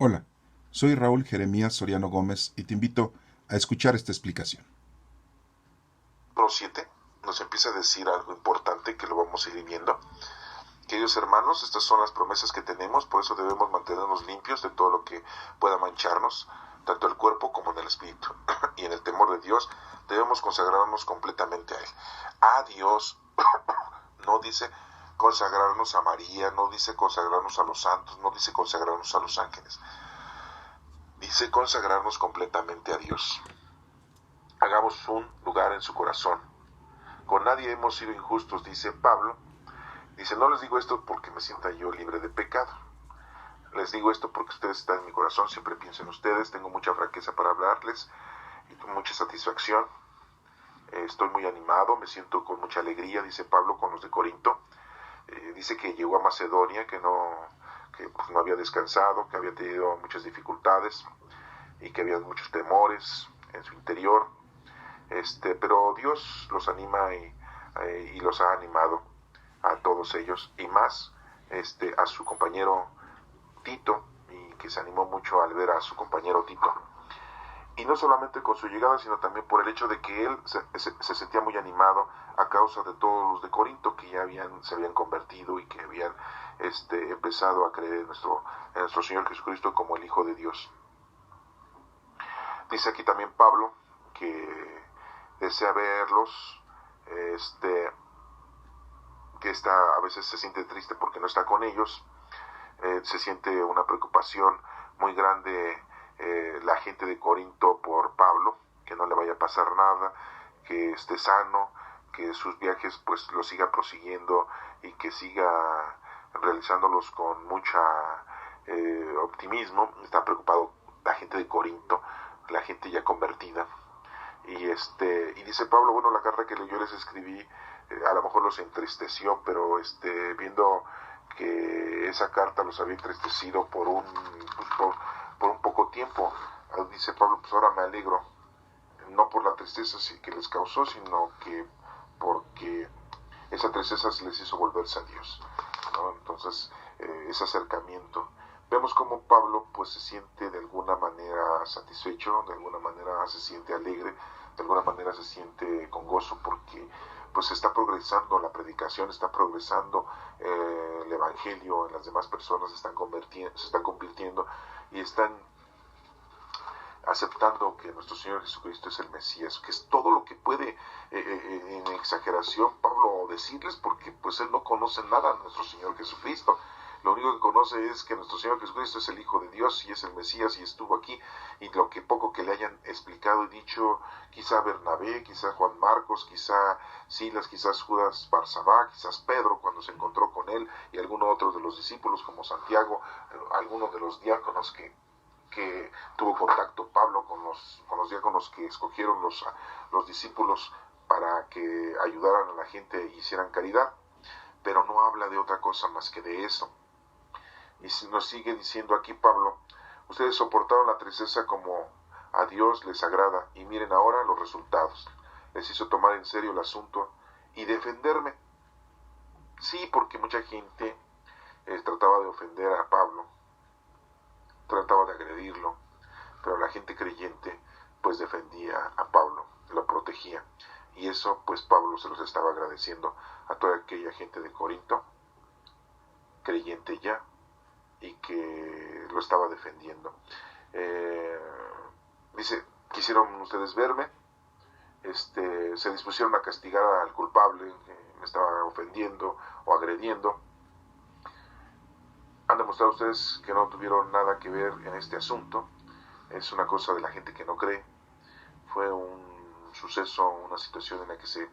Hola, soy Raúl Jeremías Soriano Gómez y te invito a escuchar esta explicación. Versículo 7 nos empieza a decir algo importante que lo vamos a ir viendo. Queridos hermanos, estas son las promesas que tenemos, por eso debemos mantenernos limpios de todo lo que pueda mancharnos, tanto el cuerpo como en el espíritu. Y en el temor de Dios debemos consagrarnos completamente a Él. A Dios no dice consagrarnos a María, no dice consagrarnos a los santos, no dice consagrarnos a los ángeles. Dice consagrarnos completamente a Dios. Hagamos un lugar en su corazón. Con nadie hemos sido injustos, dice Pablo. Dice, no les digo esto porque me sienta yo libre de pecado. Les digo esto porque ustedes están en mi corazón, siempre pienso en ustedes, tengo mucha franqueza para hablarles y con mucha satisfacción. Estoy muy animado, me siento con mucha alegría, dice Pablo, con los de Corinto. Dice que llegó a Macedonia, que no había descansado, que había tenido muchas dificultades y que había muchos temores en su interior. Pero Dios los anima y los ha animado a todos ellos y más a su compañero Tito, y que se animó mucho al ver a su compañero Tito, y no solamente con su llegada, sino también por el hecho de que él se sentía muy animado a causa de todos los de Corinto que ya se habían convertido y que habían empezado a creer en nuestro Señor Jesucristo como el Hijo de Dios. Dice aquí también Pablo que desea verlos, que a veces se siente triste porque no está con ellos, se siente una preocupación muy grande la gente de Corinto por Pablo, que no le vaya a pasar nada, que esté sano, que sus viajes pues los siga prosiguiendo y que siga realizándolos con mucha optimismo. Está preocupado la gente de Corinto, la gente ya convertida. Y dice Pablo, bueno, la carta que yo les escribí a lo mejor los entristeció, pero viendo que esa carta los había entristecido por un poco tiempo, dice Pablo, pues ahora me alegro, no por la tristeza que les causó, sino que porque esa tristeza les hizo volverse a Dios, ¿no? Entonces, ese acercamiento. Vemos cómo Pablo pues se siente de alguna manera satisfecho, de alguna manera se siente alegre, de alguna manera se siente con gozo porque pues está progresando la predicación, está progresando el evangelio en las demás personas, se están convirtiendo y están aceptando que nuestro Señor Jesucristo es el Mesías, que es todo lo que puede en exageración Pablo decirles, porque pues él no conoce nada de nuestro Señor Jesucristo. Lo único que conoce es que nuestro Señor Jesucristo es el Hijo de Dios y es el Mesías y estuvo aquí, y lo que poco que le hayan explicado y dicho quizá Bernabé, quizá Juan Marcos, quizá Silas, quizás Judas Barsabá, quizás Pedro cuando se encontró con él, y algunos otros de los discípulos como Santiago, algunos de los diáconos que tuvo contacto Pablo con los diáconos que escogieron los discípulos para que ayudaran a la gente e hicieran caridad, pero no habla de otra cosa más que de eso. Y nos sigue diciendo aquí Pablo, ustedes soportaron la tristeza como a Dios les agrada, y miren ahora los resultados. Les hizo tomar en serio el asunto y defenderme. Sí, porque mucha gente trataba de ofender a Pablo, trataba de agredirlo, pero la gente creyente pues defendía a Pablo, lo protegía, y eso pues Pablo se los estaba agradeciendo a toda aquella gente de Corinto, creyente ya, y que lo estaba defendiendo. Dice, quisieron ustedes verme, se dispusieron a castigar al culpable que me estaba ofendiendo o agrediendo. Han demostrado ustedes que no tuvieron nada que ver en este asunto. Es una cosa de la gente que no cree. Fue un suceso, una situación en la que se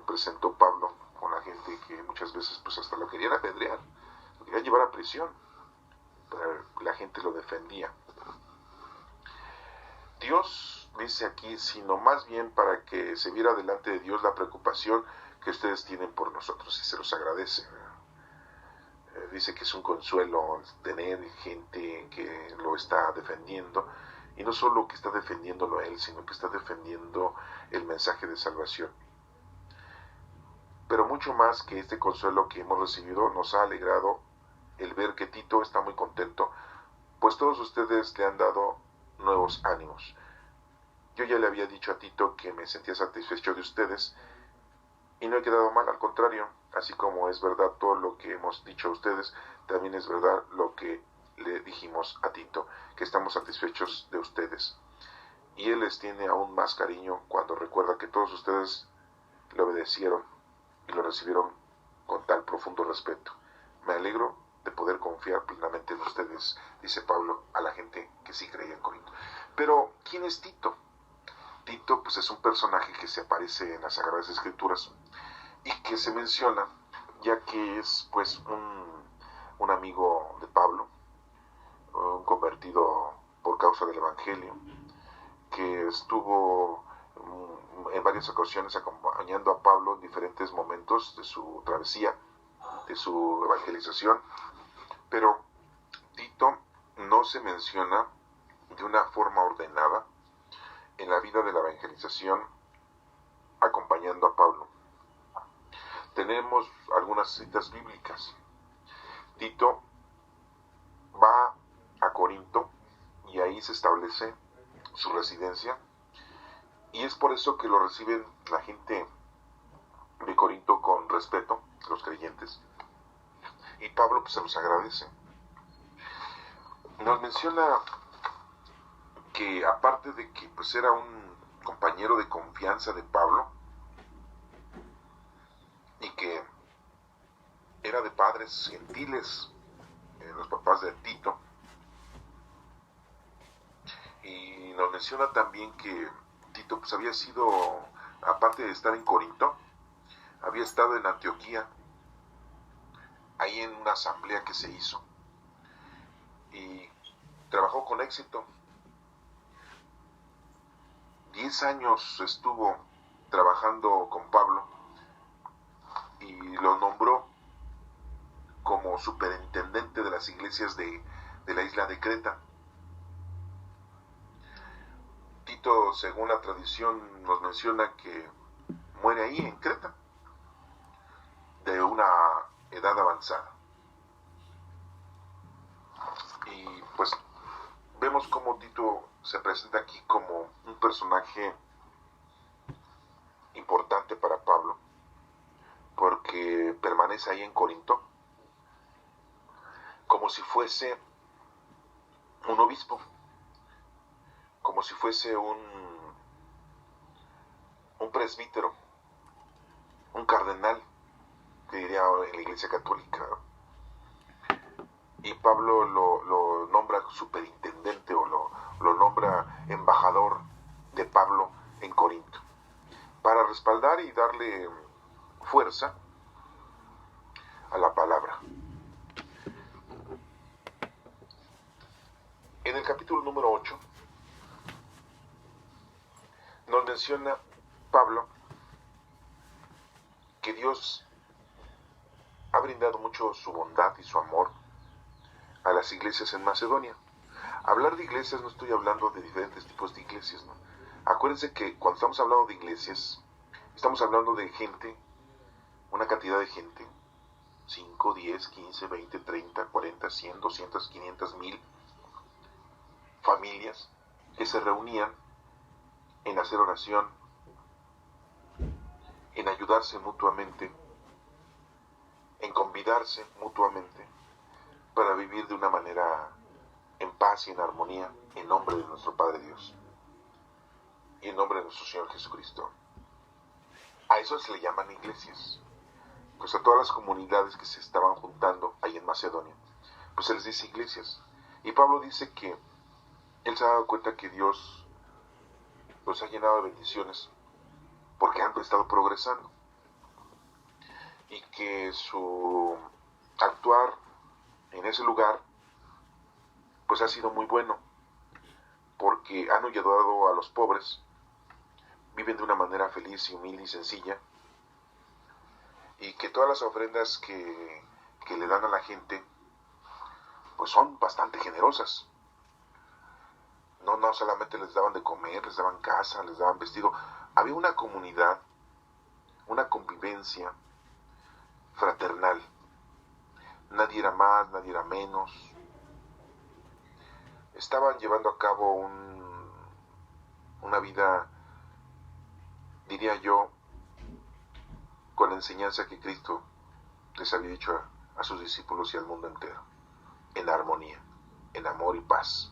presentó Pablo con la gente que muchas veces pues hasta lo querían apedrear, lo querían llevar a prisión, pero la gente lo defendía. Dios dice aquí, sino más bien para que se viera delante de Dios la preocupación que ustedes tienen por nosotros, y se los agradece. Dice que es un consuelo tener gente que lo está defendiendo, y no solo que está defendiéndolo a él, sino que está defendiendo el mensaje de salvación. Pero mucho más que este consuelo que hemos recibido, nos ha alegrado el ver que Tito está muy contento pues todos ustedes le han dado nuevos ánimos. Yo ya le había dicho a Tito que me sentía satisfecho de ustedes y no he quedado mal, al contrario, así como es verdad todo lo que hemos dicho a ustedes, también es verdad lo que le dijimos a Tito, que estamos satisfechos de ustedes. Y él les tiene aún más cariño cuando recuerda que todos ustedes le obedecieron y lo recibieron con tal profundo respeto. Me alegro de poder confiar plenamente en ustedes, dice Pablo a la gente que sí creía en Corinto. Pero, ¿quién es Tito? Tito, pues, es un personaje que se aparece en las Sagradas Escrituras y que se menciona, ya que es, pues, un amigo de Pablo, un convertido por causa del Evangelio, que estuvo en varias ocasiones acompañando a Pablo en diferentes momentos de su travesía, de su evangelización, pero Tito no se menciona de una forma ordenada en la vida de la evangelización acompañando a Pablo. Tenemos algunas citas bíblicas. Tito va a Corinto y ahí se establece su residencia, y es por eso que lo reciben la gente de Corinto con respeto, los creyentes, y Pablo pues se los agradece. Nos menciona que aparte de que pues era un compañero de confianza de Pablo y que era de padres gentiles, los papás de Tito, y nos menciona también que Tito pues había sido, aparte de estar en Corinto, había estado en Antioquía, ahí en una asamblea que se hizo, y trabajó con éxito. 10 años estuvo trabajando con Pablo y lo nombró como superintendente de las iglesias de la isla de Creta. Tito, según la tradición, nos menciona que muere ahí en Creta, de una edad avanzada. Y pues vemos cómo Tito se presenta aquí como un personaje importante para Pablo, porque permanece ahí en Corinto como si fuese un obispo, como si fuese un presbítero, un cardenal, que diría en la Iglesia Católica. Y Pablo lo nombra superintendente o lo nombra embajador de Pablo en Corinto, para respaldar y darle fuerza a la palabra. En el capítulo número 8 nos menciona Pablo que Dios ha brindado mucho su bondad y su amor a las iglesias en Macedonia. Hablar de iglesias, no estoy hablando de diferentes tipos de iglesias, ¿no? Acuérdense que cuando estamos hablando de iglesias, estamos hablando de gente, una cantidad de gente, 5, 10, 15, 20, 30, 40, 100, 200, 500, 1000 familias que se reunían en hacer oración, en ayudarse mutuamente, en convidarse mutuamente para vivir de una manera en paz y en armonía, en nombre de nuestro Padre Dios y en nombre de nuestro Señor Jesucristo. A eso se le llaman iglesias, pues a todas las comunidades que se estaban juntando ahí en Macedonia, pues se les dice iglesias. Y Pablo dice que él se ha dado cuenta que Dios los ha llenado de bendiciones porque han estado progresando, y que su actuar en ese lugar pues ha sido muy bueno, porque han ayudado a los pobres, viven de una manera feliz y humilde y sencilla, y que todas las ofrendas que le dan a la gente pues son bastante generosas. No solamente les daban de comer, les daban casa, les daban vestido. Había una comunidad, una convivencia fraternal. Nadie era más, nadie era menos. estaban llevando a cabo una vida, diría yo, con la enseñanza que Cristo les había dicho a sus discípulos y al mundo entero, en armonía, en amor y paz.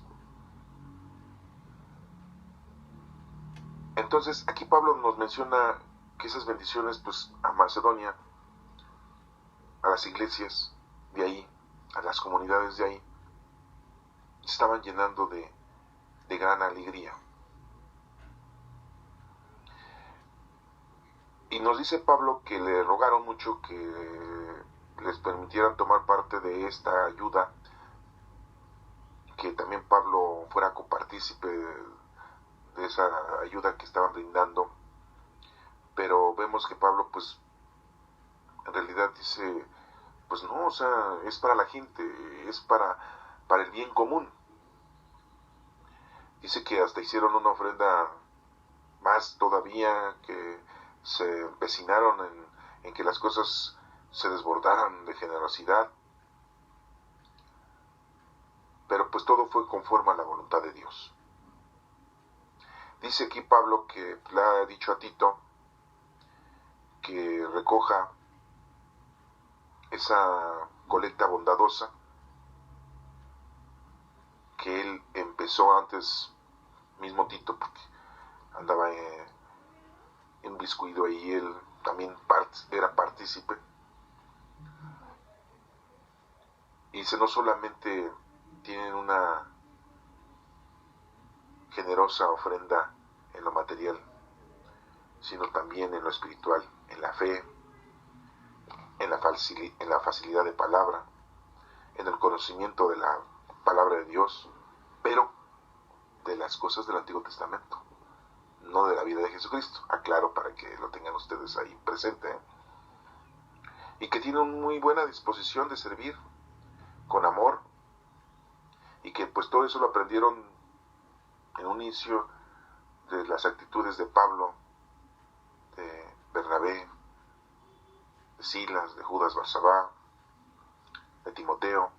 Entonces, aquí Pablo nos menciona que esas bendiciones, pues, a Macedonia, a las iglesias de ahí, a las comunidades de ahí, estaban llenando de gran alegría. Y nos dice Pablo que le rogaron mucho que les permitieran tomar parte de esta ayuda, que también Pablo fuera copartícipe de esa ayuda que estaban brindando. Pero vemos que Pablo, pues, en realidad dice, pues no, o sea, es para la gente, es para el bien común. Dice que hasta hicieron una ofrenda más todavía, que se empecinaron en que las cosas se desbordaran de generosidad. Pero pues todo fue conforme a la voluntad de Dios. Dice aquí Pablo que le ha dicho a Tito que recoja esa colecta bondadosa que él empezó antes, mismo Tito, porque andaba inmiscuido ahí, él también era partícipe. Y dice, no solamente tienen una generosa ofrenda en lo material, sino también en lo espiritual, en la fe, en la facilidad de palabra, en el conocimiento de la palabra de Dios, pero de las cosas del Antiguo Testamento, no de la vida de Jesucristo. Aclaro para que lo tengan ustedes ahí presente, ¿eh? Y que tienen muy buena disposición de servir con amor, y que pues todo eso lo aprendieron en un inicio de las actitudes de Pablo, de Bernabé, de Silas, de Judas Barsabá, de Timoteo,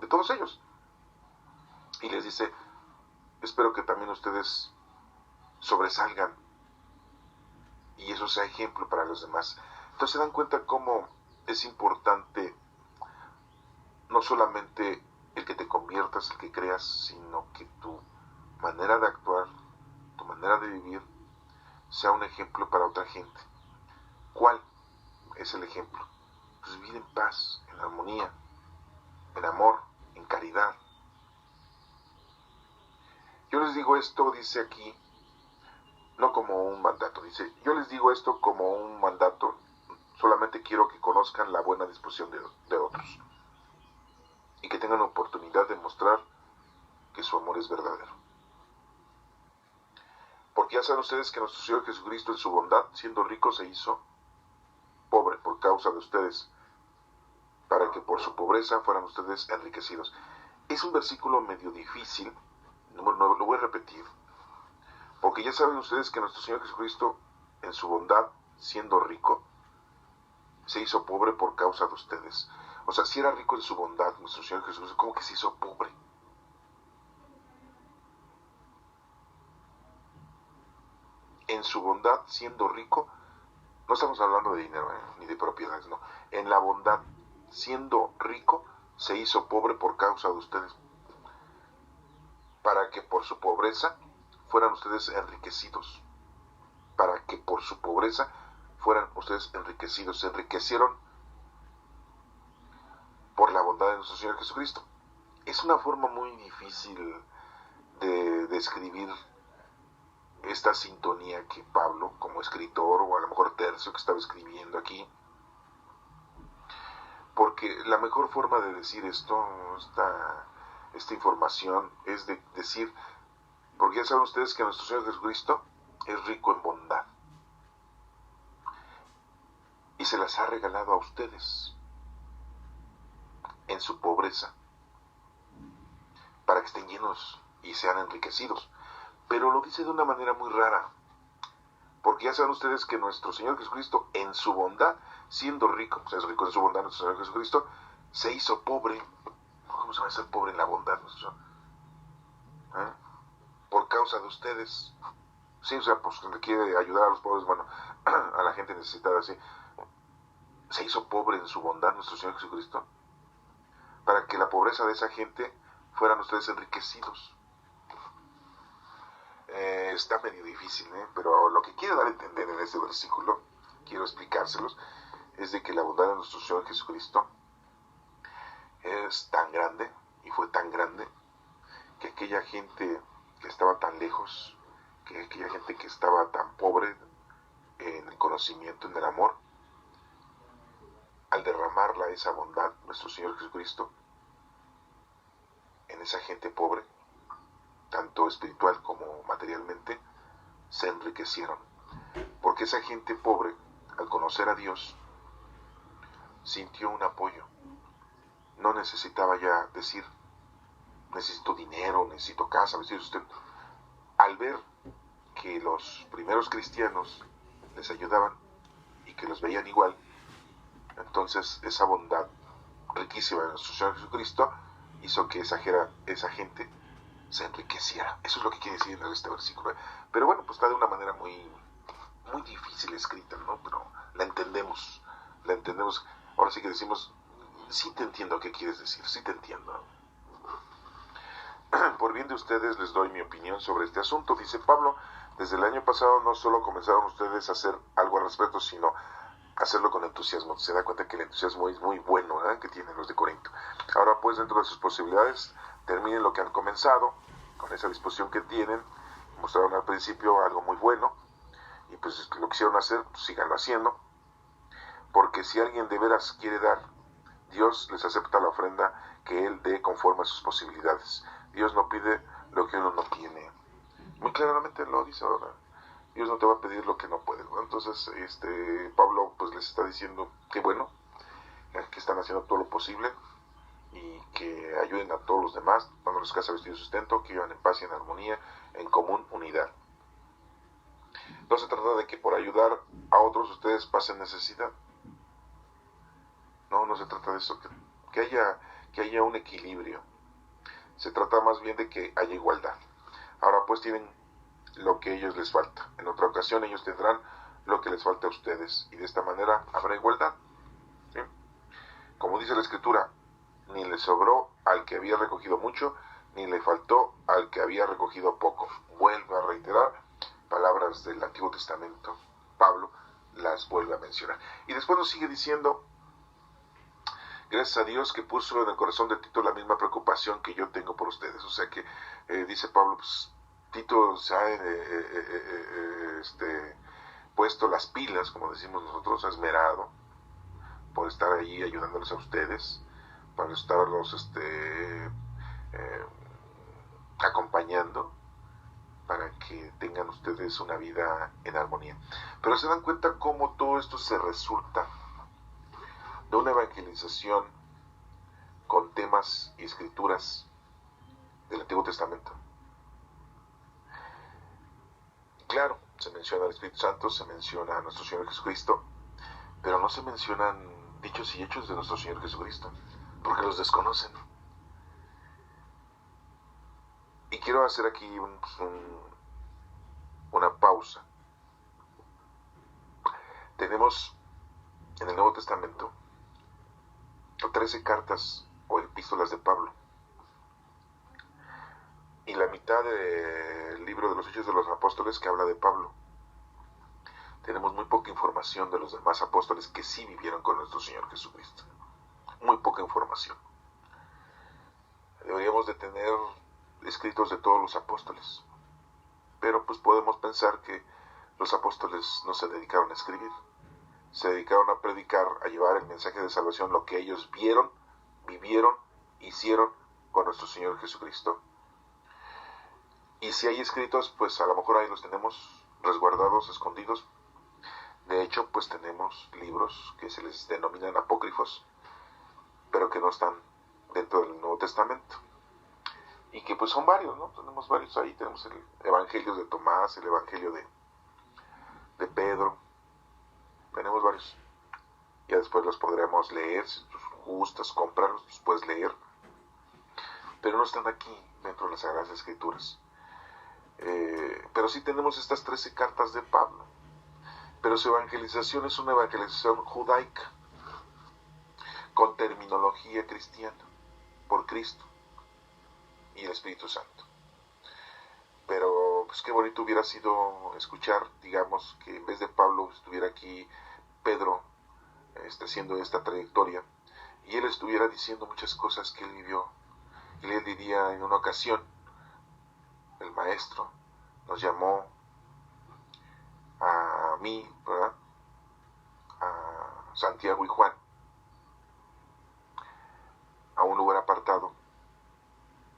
de todos ellos. Y les dice, espero que también ustedes sobresalgan y eso sea ejemplo para los demás. Entonces se dan cuenta cómo es importante no solamente el que te conviertas, el que creas, sino que tu manera de actuar, tu manera de vivir, sea un ejemplo para otra gente. ¿Cuál es el ejemplo? Pues vivir en paz, en armonía, en amor, en caridad. Yo les digo esto, dice aquí, no como un mandato, dice, yo les digo esto como un mandato, solamente quiero que conozcan la buena disposición de otros y que tengan oportunidad de mostrar que su amor es verdadero. Porque ya saben ustedes que nuestro Señor Jesucristo en su bondad, siendo rico, se hizo pobre por causa de ustedes, para que por su pobreza fueran ustedes enriquecidos. Es un versículo medio difícil, lo voy a repetir, porque ya saben ustedes que nuestro Señor Jesucristo en su bondad, siendo rico, se hizo pobre por causa de ustedes. O sea, si era rico en su bondad, nuestro Señor Jesucristo, ¿cómo que se hizo pobre? En su bondad, siendo rico, no estamos hablando de dinero, ni de propiedades, no. En la bondad, siendo rico, se hizo pobre por causa de ustedes, para que por su pobreza fueran ustedes enriquecidos. Para que por su pobreza fueran ustedes enriquecidos. Se enriquecieron por la bondad de nuestro Señor Jesucristo. Es una forma muy difícil de describir esta sintonía que Pablo, como escritor, o a lo mejor Tercio que estaba escribiendo aquí, porque la mejor forma de decir esto, esta información, es de decir, porque ya saben ustedes que nuestro Señor Jesucristo es rico en bondad y se las ha regalado a ustedes en su pobreza para que estén llenos y sean enriquecidos. Pero lo dice de una manera muy rara, porque ya saben ustedes que nuestro Señor Jesucristo en su bondad, siendo rico, o sea, es rico en su bondad nuestro Señor Jesucristo, se hizo pobre. ¿Cómo se va a ser pobre en la bondad nuestro Señor? ¿eh? Por causa de ustedes. Sí, o sea, pues le quiere ayudar a los pobres, bueno, a la gente necesitada, sí. Se hizo pobre en su bondad nuestro Señor Jesucristo, para que la pobreza de esa gente fueran ustedes enriquecidos. Está medio difícil, pero lo que quiere dar a entender en este versículo, quiero explicárselos, es de que la bondad de nuestro Señor Jesucristo es tan grande, y fue tan grande, que aquella gente que estaba tan lejos, que aquella gente que estaba tan pobre en el conocimiento, en el amor, al derramarla esa bondad, nuestro Señor Jesucristo, en esa gente pobre, tanto espiritual como materialmente, se enriquecieron. Porque esa gente pobre, al conocer a Dios, sintió un apoyo. No necesitaba ya decir, necesito dinero, necesito casa, necesito usted. Al ver que los primeros cristianos les ayudaban y que los veían igual, entonces esa bondad riquísima de nuestro Señor Jesucristo hizo que esa gente se enriqueciera. Eso es lo que quiere decir en este versículo. Pero bueno, pues está de una manera muy difícil escrita, ¿no? Pero la entendemos. Ahora sí que decimos, sí te entiendo qué quieres decir, sí te entiendo. Por bien de ustedes les doy mi opinión sobre este asunto, dice Pablo. Desde el año pasado no solo comenzaron ustedes a hacer algo al respecto, sino hacerlo con entusiasmo. Se da cuenta que el entusiasmo es muy bueno, ¿verdad?, que tienen los de Corinto. Ahora pues, dentro de sus posibilidades, terminen lo que han comenzado, con esa disposición que tienen. Mostraron al principio algo muy bueno, y pues lo quisieron hacer, pues síganlo haciendo. Porque si alguien de veras quiere dar, Dios les acepta la ofrenda que Él dé conforme a sus posibilidades. Dios no pide lo que uno no tiene. Muy claramente lo dice ahora. Dios no te va a pedir lo que no puede, ¿no? Entonces, Pablo pues les está diciendo que bueno, que están haciendo todo lo posible y que ayuden a todos los demás, dándoles casa, vestido y sustento, que vivan en paz y en armonía, en común unidad. No se trata de que por ayudar a otros ustedes pasen necesidad. No se trata de eso, que haya un equilibrio. Se trata más bien de que haya igualdad. Ahora pues tienen lo que a ellos les falta. En otra ocasión ellos tendrán lo que les falta a ustedes. Y de esta manera habrá igualdad. ¿Sí? Como dice la Escritura, ni le sobró al que había recogido mucho, ni le faltó al que había recogido poco. Vuelve a reiterar palabras del Antiguo Testamento. Pablo las vuelve a mencionar. Y después nos sigue diciendo, gracias a Dios que puso en el corazón de Tito la misma preocupación que yo tengo por ustedes. O sea que, dice Pablo, pues, Tito se ha puesto las pilas, como decimos nosotros, ha esmerado por estar ahí ayudándoles a ustedes, para estarlos acompañando, para que tengan ustedes una vida en armonía. Pero se dan cuenta cómo todo esto se resulta de una evangelización con temas y escrituras del Antiguo Testamento. Claro, se menciona al Espíritu Santo, se menciona a nuestro Señor Jesucristo, pero no se mencionan dichos y hechos de nuestro Señor Jesucristo, porque los desconocen. Y quiero hacer aquí una pausa. Tenemos en el Nuevo Testamento 13 cartas o epístolas de Pablo. Y la mitad del libro de los Hechos de los Apóstoles que habla de Pablo. Tenemos muy poca información de los demás apóstoles que sí vivieron con nuestro Señor Jesucristo. Muy poca información. Deberíamos de tener escritos de todos los apóstoles. Pero pues podemos pensar que los apóstoles no se dedicaron a escribir. Se dedicaron a predicar, a llevar el mensaje de salvación, lo que ellos vieron, vivieron, hicieron con nuestro Señor Jesucristo. Y si hay escritos, pues a lo mejor ahí los tenemos resguardados, escondidos. De hecho, pues tenemos libros que se les denominan apócrifos, pero que no están dentro del Nuevo Testamento. Y que pues son varios, ¿no? Tenemos varios ahí. Tenemos el Evangelio de Tomás, el Evangelio de Pedro. Tenemos varios. Ya después los podremos leer. Si tú gustas comprarlos, los puedes leer. pero no están aquí dentro de las Sagradas Escrituras. Pero sí tenemos estas 13 cartas de Pablo, pero su evangelización es una evangelización judaica, con terminología cristiana, por Cristo y el Espíritu Santo. Pero pues qué bonito hubiera sido escuchar, digamos, que en vez de Pablo estuviera aquí Pedro, haciendo esta trayectoria, y él estuviera diciendo muchas cosas que él vivió. Y él diría en una ocasión, el maestro nos llamó a mí, ¿verdad?, a Santiago y Juan, a un lugar apartado,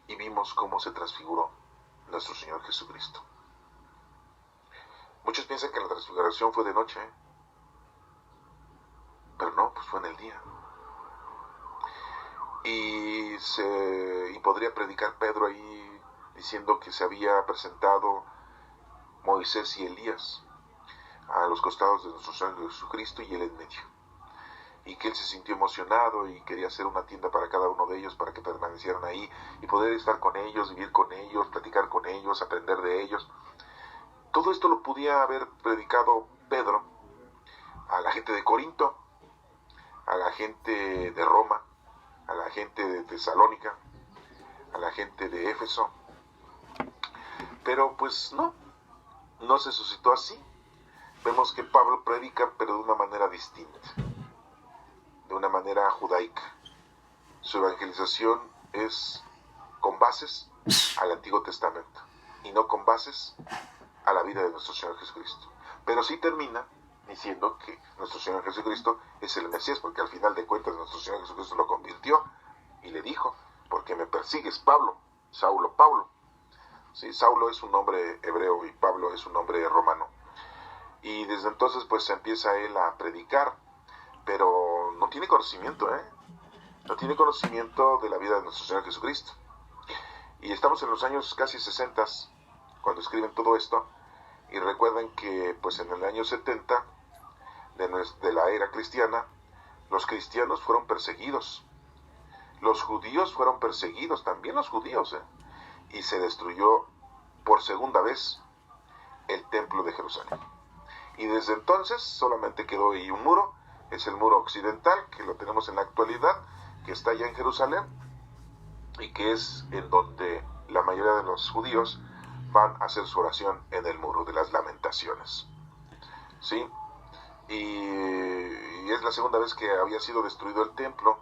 y vimos cómo se transfiguró nuestro Señor Jesucristo. Muchos piensan que la transfiguración fue de noche, pero no, pues fue en el día. Y podría predicar Pedro ahí diciendo que se había presentado Moisés y Elías a los costados de nuestro Señor Jesucristo y él en medio. Y que él se sintió emocionado y quería hacer una tienda para cada uno de ellos para que permanecieran ahí y poder estar con ellos, vivir con ellos, platicar con ellos, aprender de ellos. Todo esto lo podía haber predicado Pedro a la gente de Corinto, a la gente de Roma, a la gente de Tesalónica, a la gente de Éfeso. Pero pues no se suscitó así. Vemos que Pablo predica, pero de una manera distinta, de una manera judaica. Su evangelización es con bases al Antiguo Testamento y no con bases a la vida de nuestro Señor Jesucristo. Pero sí termina diciendo que nuestro Señor Jesucristo es el Mesías, porque al final de cuentas nuestro Señor Jesucristo lo convirtió y le dijo: ¿por qué me persigues, Pablo? Saulo, Pablo. Sí, Saulo es un nombre hebreo y Pablo es un nombre romano. Y desde entonces pues empieza él a predicar, pero no tiene conocimiento, no tiene conocimiento de la vida de nuestro Señor Jesucristo. Y estamos en los años casi 60 cuando escriben todo esto, y recuerden que pues en el año 70 de la era cristiana, los cristianos fueron perseguidos, los judíos fueron perseguidos, también los judíos, y se destruyó por segunda vez el templo de Jerusalén. Y desde entonces solamente quedó ahí un muro, es el muro occidental, que lo tenemos en la actualidad, que está allá en Jerusalén, y que es en donde la mayoría de los judíos van a hacer su oración, en el muro de las lamentaciones. ¿Sí? Y es la segunda vez que había sido destruido el templo,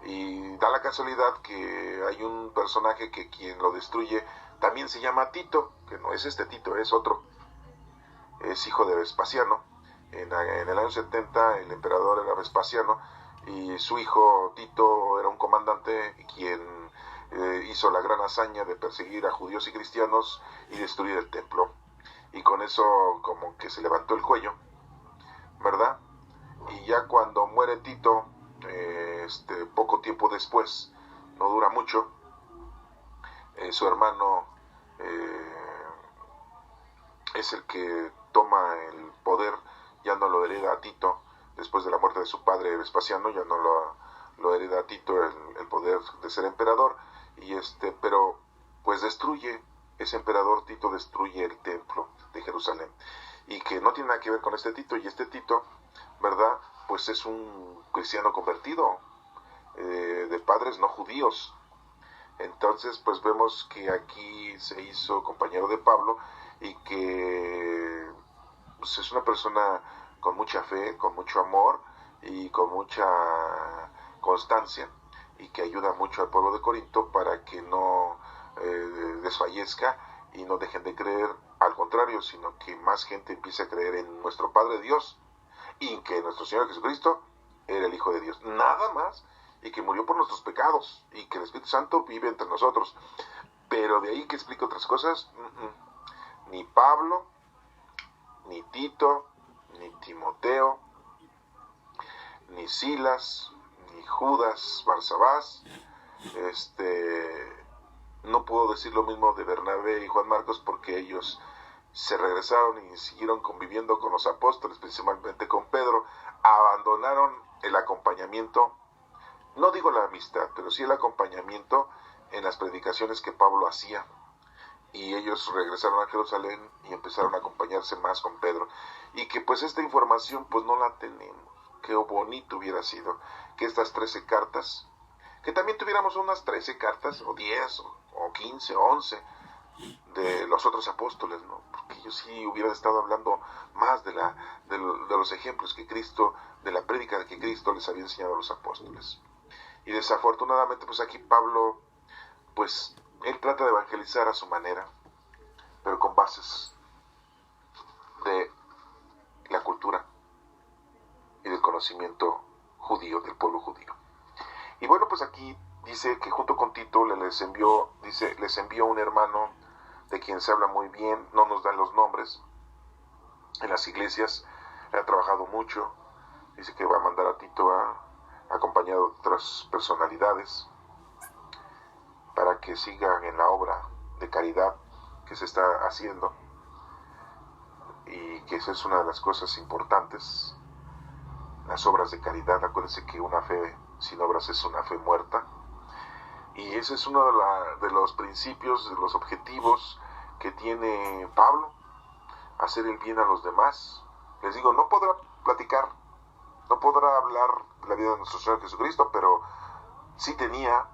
y da la casualidad que hay un personaje que quien lo destruye también se llama Tito, que no es este Tito, es otro, es hijo de Vespasiano. En el año 70 el emperador era Vespasiano, y su hijo Tito era un comandante quien hizo la gran hazaña de perseguir a judíos y cristianos y destruir el templo. Y con eso como que se levantó el cuello, ¿verdad? Y ya cuando muere Tito, poco tiempo después, no dura mucho, su hermano es el que toma el poder, ya no lo hereda a Tito, después de la muerte de su padre Vespasiano, ya no lo hereda a Tito el poder de ser emperador, pero pues destruye, ese emperador Tito destruye el templo de Jerusalén, y que no tiene nada que ver con este Tito, y este Tito, ¿verdad?, pues es un cristiano convertido, de padres no judíos. Entonces pues vemos que aquí se hizo compañero de Pablo, y que pues, es una persona con mucha fe, con mucho amor y con mucha constancia, y que ayuda mucho al pueblo de Corinto para que no desfallezca y no dejen de creer, al contrario, sino que más gente empiece a creer en nuestro Padre Dios, y que nuestro Señor Jesucristo era el Hijo de Dios, nada más, y que murió por nuestros pecados, y que el Espíritu Santo vive entre nosotros. Pero de ahí que explique otras cosas, ni Pablo, ni Tito, ni Timoteo, ni Silas, ni Judas, Barsabás, no puedo decir lo mismo de Bernabé y Juan Marcos, porque ellos se regresaron y siguieron conviviendo con los apóstoles, principalmente con Pedro, abandonaron el acompañamiento, no digo la amistad, pero sí el acompañamiento en las predicaciones que Pablo hacía. Y ellos regresaron a Jerusalén y empezaron a acompañarse más con Pedro. Y que pues esta información pues no la tenemos. Qué bonito hubiera sido que estas 13 cartas, que también tuviéramos unas 13 cartas, o 10, o 15, o 11, de los otros apóstoles, ¿no? Porque ellos sí hubieran estado hablando más de los ejemplos que Cristo, de la prédica que Cristo les había enseñado a los apóstoles. Y desafortunadamente pues aquí Pablo, pues él trata de evangelizar a su manera, pero con bases de la cultura y del conocimiento judío, del pueblo judío. Y bueno, pues aquí dice que junto con Tito les envió un hermano de quien se habla muy bien, no nos dan los nombres, en las iglesias, ha trabajado mucho, dice que va a mandar a Tito acompañado de otras personalidades, para que sigan en la obra de caridad que se está haciendo, y que esa es una de las cosas importantes, las obras de caridad. Acuérdense que una fe sin obras es una fe muerta, y ese es uno de los principios, de los objetivos que tiene Pablo, hacer el bien a los demás. Les digo, no podrá platicar, no podrá hablar de la vida de nuestro Señor Jesucristo, pero sí tenía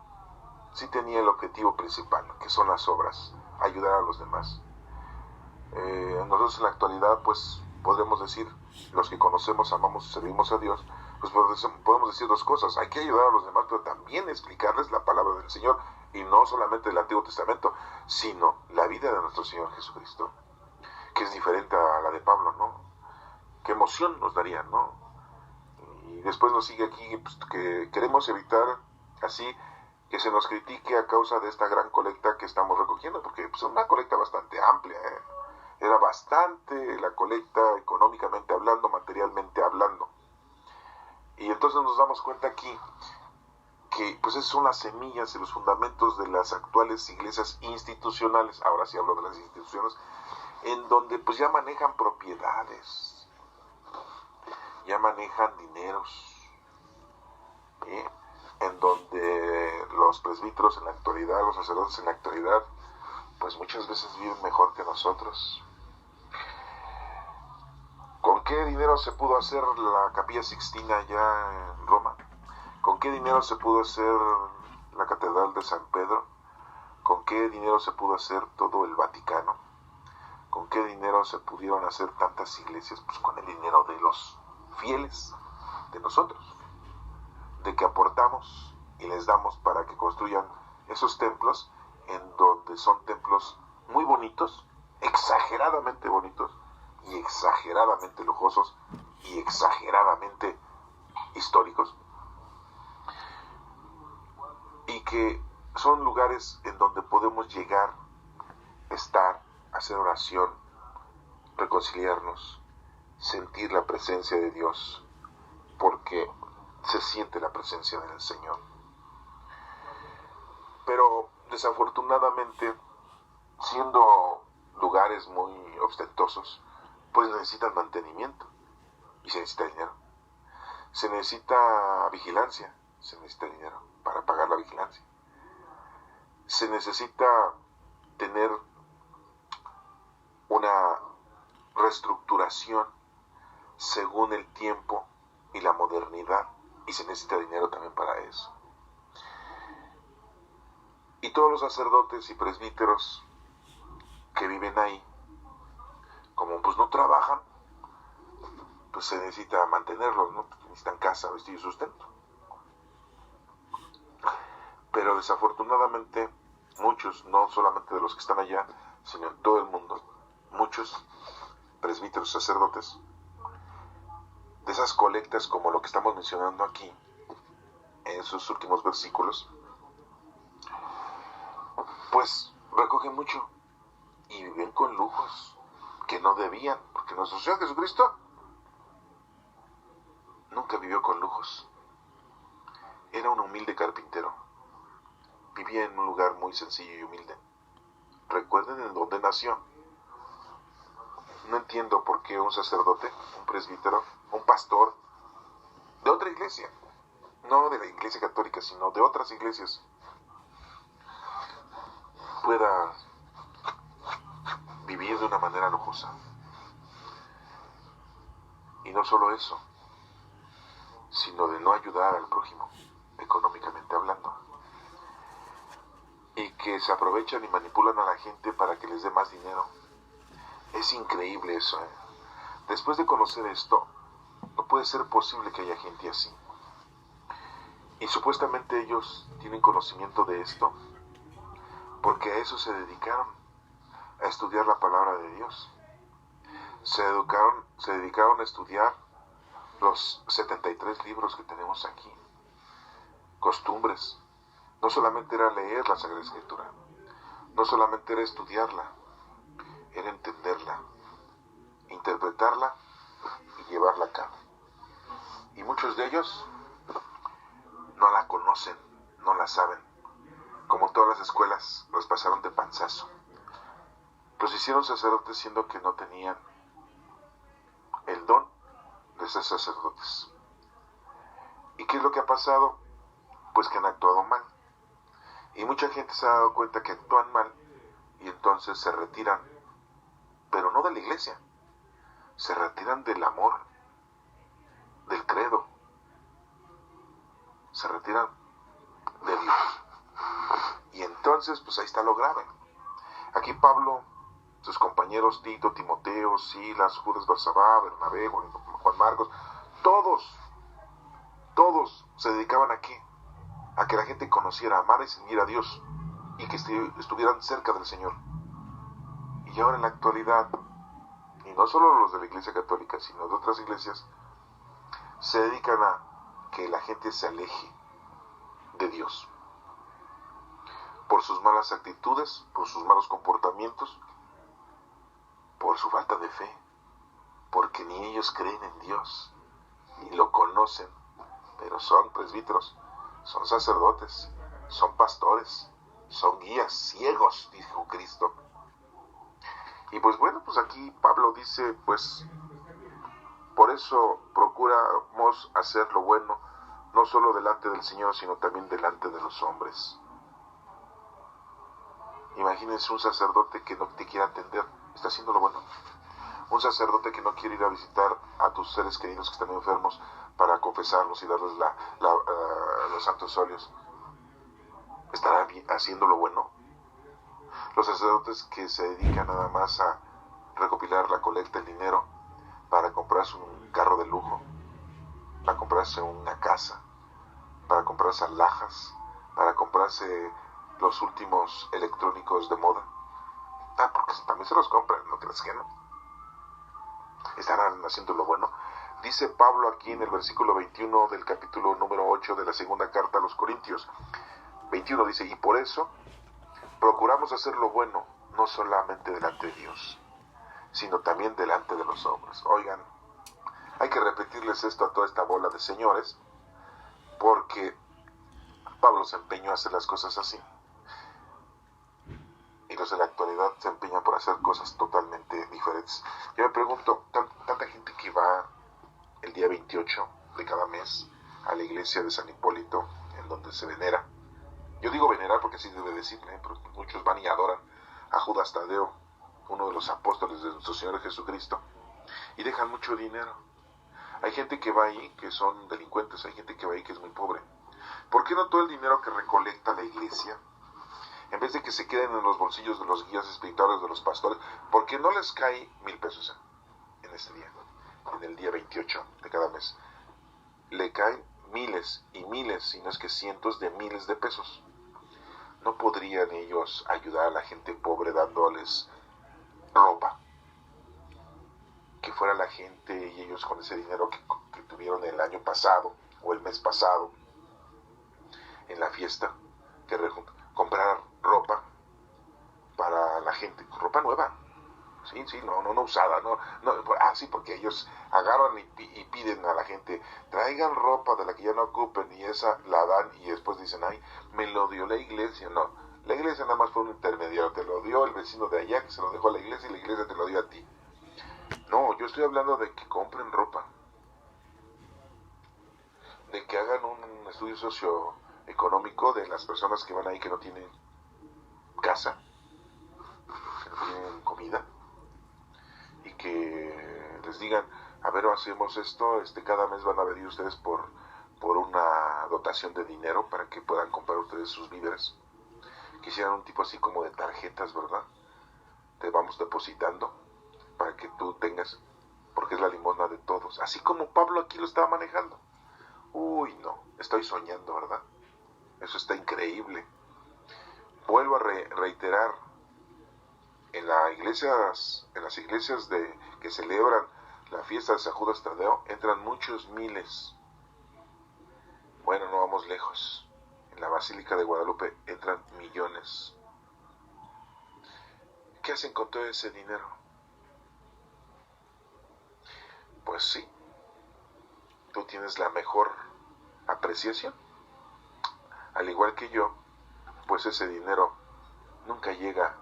el objetivo principal, que son las obras, ayudar a los demás. Nosotros en la actualidad, pues, podemos decir, los que conocemos, amamos y servimos a Dios, pues podemos decir dos cosas: hay que ayudar a los demás, pero también explicarles la palabra del Señor, y no solamente el Antiguo Testamento, sino la vida de nuestro Señor Jesucristo, que es diferente a la de Pablo, ¿no? Qué emoción nos daría, ¿no? Y después nos sigue aquí, pues, que queremos evitar así que se nos critique a causa de esta gran colecta que estamos recogiendo, porque pues, es una colecta bastante amplia, Era bastante la colecta, económicamente hablando, materialmente hablando. Y entonces nos damos cuenta aquí que pues esas son las semillas y los fundamentos de las actuales iglesias institucionales. Ahora sí hablo de las instituciones, en donde pues ya manejan propiedades, ya manejan dineros, en donde los presbíteros en la actualidad, los sacerdotes en la actualidad, pues muchas veces viven mejor que nosotros. ¿Con qué dinero se pudo hacer la Capilla Sixtina allá en Roma? ¿Con qué dinero se pudo hacer la Catedral de San Pedro? ¿Con qué dinero se pudo hacer todo el Vaticano? ¿Con qué dinero se pudieron hacer tantas iglesias? Pues con el dinero de los fieles, de nosotros, de que aportamos y les damos para que construyan esos templos, en donde son templos muy bonitos, exageradamente bonitos, y exageradamente lujosos, y exageradamente históricos, y que son lugares en donde podemos llegar, estar, hacer oración, reconciliarnos, sentir la presencia de Dios, porque se siente la presencia del Señor. Pero desafortunadamente, siendo lugares muy ostentosos, pues necesitan mantenimiento, y se necesita dinero. Se necesita vigilancia, se necesita dinero para pagar la vigilancia. Se necesita tener una reestructuración según el tiempo y la modernidad, y se necesita dinero también para eso. Y todos los sacerdotes y presbíteros que viven ahí, como pues no trabajan, pues se necesita mantenerlos, ¿no? Necesitan casa, vestido y sustento. Pero desafortunadamente muchos, no solamente de los que están allá, sino en todo el mundo, muchos presbíteros, sacerdotes, de esas colectas como lo que estamos mencionando aquí, en esos últimos versículos, pues recogen mucho y viven con lujos que no debían, porque nuestro Señor Jesucristo nunca vivió con lujos. Era un humilde carpintero, vivía en un lugar muy sencillo y humilde. Recuerden en dónde nació. No entiendo por qué un sacerdote, un presbítero, un pastor de otra iglesia, no de la iglesia católica, sino de otras iglesias, pueda vivir de una manera lujosa. Y no solo eso, sino de no ayudar al prójimo, económicamente hablando. Y que se aprovechan y manipulan a la gente para que les dé más dinero. Es increíble eso, ¿eh? Después de conocer esto, no puede ser posible que haya gente así. Y supuestamente ellos tienen conocimiento de esto, porque a eso se dedicaron, a estudiar la palabra de Dios. Se dedicaron a estudiar los 73 libros que tenemos aquí. Costumbres. No solamente era leer la Sagrada Escritura, no solamente era estudiarla, era entenderla, interpretarla y llevarla a cabo. Y muchos de ellos no la conocen, no la saben. Como todas las escuelas, los pasaron de panzazo. Los hicieron sacerdotes siendo que no tenían el don de ser sacerdotes. ¿Y qué es lo que ha pasado? Pues que han actuado mal. Y mucha gente se ha dado cuenta que actúan mal y entonces se retiran, pero no de la iglesia, se retiran del amor, del credo, se retiran de Dios. Y entonces, pues ahí está lo grave. Aquí Pablo, sus compañeros Tito, Timoteo, Silas, Judas, Barsabá, Bernabé, Juan Marcos, todos se dedicaban a ¿qué? A que la gente conociera, amara y sirviera a Dios y que estuvieran cerca del Señor. Y ahora en la actualidad, y no solo los de la Iglesia Católica, sino de otras iglesias, se dedican a que la gente se aleje de Dios por sus malas actitudes, por sus malos comportamientos, por su falta de fe, porque ni ellos creen en Dios, ni lo conocen, pero son presbíteros, son sacerdotes, son pastores, son guías ciegos, dijo Cristo. Y pues bueno, pues aquí Pablo dice, pues por eso procuramos hacer lo bueno, no solo delante del Señor, sino también delante de los hombres. Imagínense un sacerdote que no te quiere atender, está haciendo lo bueno. Un sacerdote que no quiere ir a visitar a tus seres queridos que están enfermos para confesarlos y darles los santos óleos, ¿estará haciendo lo bueno? Los sacerdotes que se dedican nada más a recopilar la colecta, el dinero, para comprarse un carro de lujo, para comprarse una casa, para comprarse alhajas, para comprarse los últimos electrónicos de moda. Porque también se los compran, ¿no crees que no? Estarán haciendo lo bueno. Dice Pablo aquí en el versículo 21 del capítulo número 8 de la segunda carta a los Corintios. 21 dice, y por eso procuramos hacer lo bueno, no solamente delante de Dios, sino también delante de los hombres. Oigan, hay que repetirles esto a toda esta bola de señores, porque Pablo se empeñó a hacer las cosas así. Y los de la actualidad se empeñan por hacer cosas totalmente diferentes. Yo me pregunto, tanta gente que va el día 28 de cada mes a la iglesia de San Hipólito, en donde se venera. Yo digo venerar porque así debe decirle, pero muchos van y adoran a Judas Tadeo, uno de los apóstoles de nuestro Señor Jesucristo, y dejan mucho dinero. Hay gente que va ahí que son delincuentes, hay gente que va ahí que es muy pobre. ¿Por qué no todo el dinero que recolecta la iglesia, en vez de que se queden en los bolsillos de los guías espirituales, de los pastores, por qué no les cae 1,000 pesos en este día, en el día 28 de cada mes? Le caen miles y miles, si no es que cientos de miles de pesos. ¿No podrían ellos ayudar a la gente pobre dándoles ropa? Que fuera la gente y ellos con ese dinero que tuvieron el año pasado o el mes pasado en la fiesta, que compraran ropa para la gente, ropa nueva, sí, no usada, sí, porque ellos agarran y piden a la gente, traigan ropa de la que ya no ocupen, y esa la dan y después dicen, ay, me lo dio la iglesia. No, la iglesia nada más fue un intermediario, te lo dio el vecino de allá que se lo dejó a la iglesia y la iglesia te lo dio a ti. No, yo estoy hablando de que compren ropa, de que hagan un estudio socioeconómico de las personas que van ahí que no tienen casa, tienen comida y que les digan, a ver, hacemos esto, cada mes van a venir ustedes por una dotación de dinero para que puedan comprar ustedes sus víveres. Quisieran un tipo así como de tarjetas, ¿verdad? Te vamos depositando para que tú tengas, porque es la limosna de todos. Así como Pablo aquí lo estaba manejando. Uy, no, estoy soñando, ¿verdad? Eso está increíble. Vuelvo a reiterar, en las iglesias que celebran la fiesta de San Judas Tadeo, entran muchos miles. Bueno, no vamos lejos. En la Basílica de Guadalupe entran millones. ¿Qué hacen con todo ese dinero? Pues sí, tú tienes la mejor apreciación. Al igual que yo, pues ese dinero nunca llega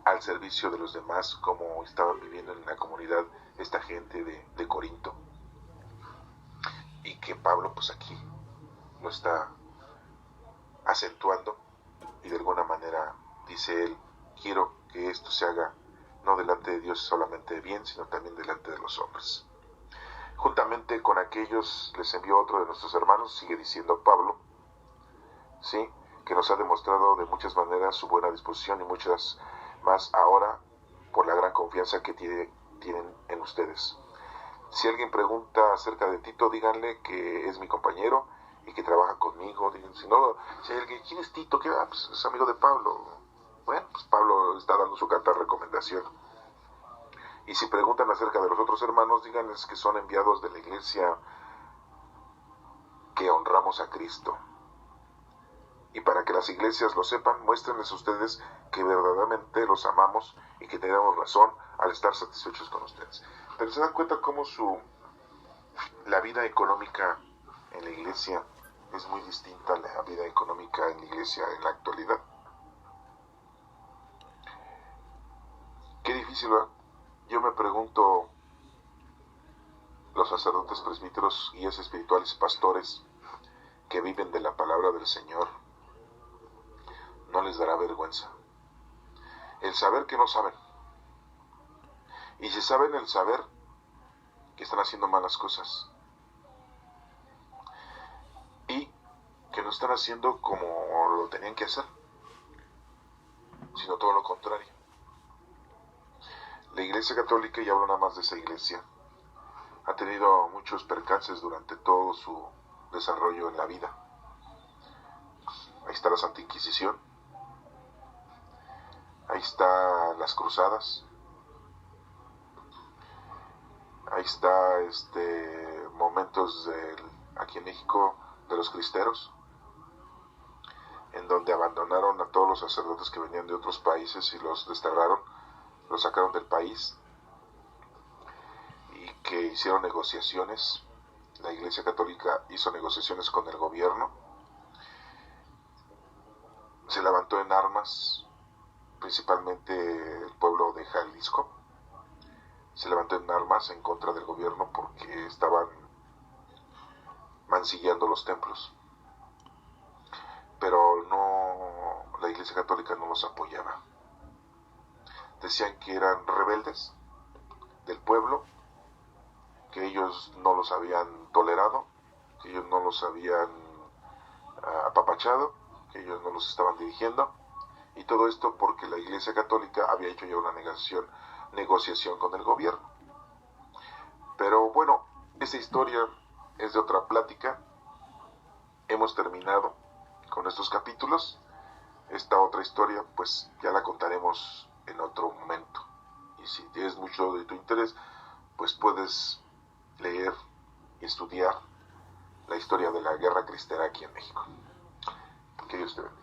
al servicio de los demás como estaban viviendo en la comunidad esta gente de Corinto. Y que Pablo pues aquí lo está acentuando y de alguna manera dice él, quiero que esto se haga no delante de Dios solamente bien, sino también delante de los hombres. Juntamente con aquellos les envió otro de nuestros hermanos, sigue diciendo Pablo, sí, que nos ha demostrado de muchas maneras su buena disposición y muchas más ahora por la gran confianza que tienen en ustedes. Si alguien pregunta acerca de Tito, díganle que es mi compañero y que trabaja conmigo. Si hay alguien, ¿quién es Tito? Pues es amigo de Pablo. Bueno, pues Pablo está dando su carta de recomendación. Y si preguntan acerca de los otros hermanos, díganles que son enviados de la iglesia que honramos a Cristo. Y para que las iglesias lo sepan, muéstrenles a ustedes que verdaderamente los amamos y que tenemos razón al estar satisfechos con ustedes. Pero se dan cuenta cómo la vida económica en la iglesia es muy distinta a la vida económica en la iglesia en la actualidad. Qué difícil, ¿verdad? Yo me pregunto, los sacerdotes, presbíteros, guías espirituales, pastores que viven de la palabra del Señor, no les dará vergüenza el saber que no saben. Y si saben, el saber que están haciendo malas cosas y que no están haciendo como lo tenían que hacer, sino todo lo contrario. La Iglesia Católica, y hablo nada más de esa iglesia, ha tenido muchos percances durante todo su desarrollo en la vida. Ahí está la Santa Inquisición, ahí están las cruzadas, ahí está momentos aquí en México de los cristeros, en donde abandonaron a todos los sacerdotes que venían de otros países y los desterraron, los sacaron del país y que hicieron negociaciones. La Iglesia Católica hizo negociaciones con el gobierno, se levantó en armas, principalmente el pueblo de Jalisco, se levantó en armas en contra del gobierno porque estaban mancillando los templos. Pero no, la Iglesia Católica no los apoyaba. Decían que eran rebeldes del pueblo, que ellos no los habían tolerado, que ellos no los habían apapachado, que ellos no los estaban dirigiendo, y todo esto porque la Iglesia Católica había hecho ya una negociación con el gobierno. Pero bueno, esta historia es de otra plática. Hemos terminado con estos capítulos. Esta otra historia pues ya la contaremos en otro momento. Y si tienes mucho de tu interés, pues puedes leer y estudiar la historia de la guerra cristera aquí en México. Que Dios te bendiga.